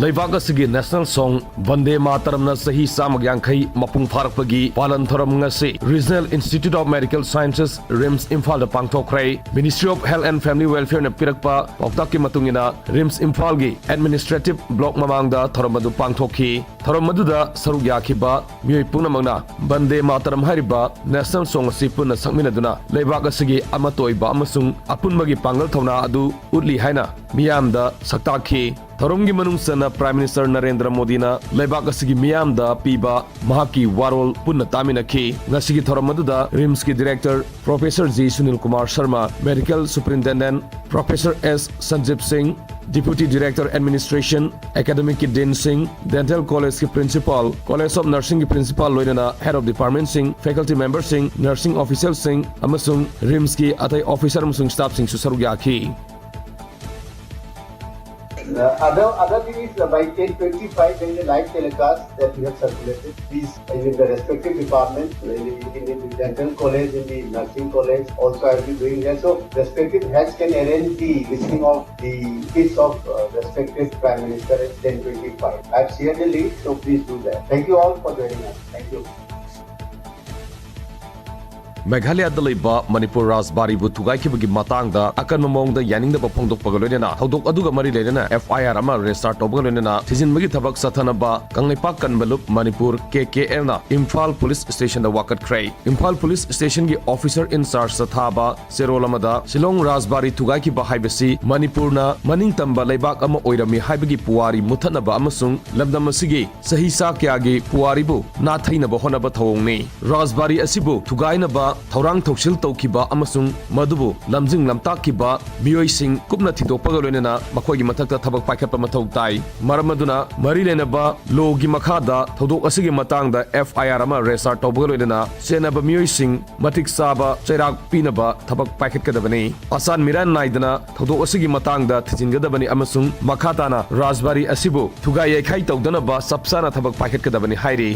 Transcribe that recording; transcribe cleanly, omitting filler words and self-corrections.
Leibak asigi national song Vande Mataramna sahi samag yankhai mapung pharakpagi palan thoram ngasi Regional Institute of Medical Sciences RIMS Imphal da pangthokrai Ministry of Health and Family Welfare na pirakpa pauktak ki matungina RIMS Imphal gi administrative block mamangda thoram adu pangthokhi thoram aduda saruk yakhiba mioi punamangna Vande Mataram hariba national song asi punna sakminaduna Leibak asigi amatoiba amasung apunmagi pangal thona adu utli haina miyamda saktakhi Tharomgi manungsana Prime Minister Narendra Modi na Leibak asigi miyamda piba mahaki warol punna taminakhi ngasigi thoram aduda RIMS ki Director Professor G Sunil Kumar Sharma, Medical Superintendent Professor S Sanjeev Singh, Deputy Director Administration Academic ki Din Singh, Dental College ki Principal, College of Nursing ki Principal loinana Head of Department Singh, Faculty Member Singh, Nursing Official Singh amasung RIMS ki atai officer amasung staff Singh susarug yakhi. Other thing is by 10:25 there is a live telecast that we have circulated. Please, in the respective departments, in the dental college, in the nursing college, also I will be doing that. So respective heads can arrange the listening of the speech of respective Prime Minister at 10:25. I have shared the link, so please do that. Thank you all for joining us. Thank you. Meghalaya dalaiba Manipur Rasbari bu tugai kibagi matang da akan mamong da yaning da bapongdok pagaloina hodok aduga mari lena FIR ama restart tobgalena season bagi thabak sathana ba kanglaipak kanbalup Manipur KKL na Imphal Police Station da wakat krai Imphal Police Station gi officer in charge sathaba serolamada Shillong Rasbari tugai ki ba haibasi Manipur na maning tamba laibak ama oirami haibagi puwari muthana ba amasung lamdam asigi sahi sa kya gi puwari bu na thaina ba hona ba thawongni Rasbari asibu tugai na ba Thaurang Thoksil Taukiba amasung madubu lamjing lamtakiba mioi sing kupna thidokpaga loinena makhoigi mathakta thabak paikhatpa mathau tai maramaduna mari lenaba logi makhada thodok asigi matangda FIR ama restart tawbaga loinena senaba mioi sing matik saba chairak pinaba thabak paikhatkadabani asan miran naidana thodok asigi matangda thijingadabani amasung makhatana Rasbari asibu thugai yekhai tawdana ba sapsana thabak paikhatkadabani hairi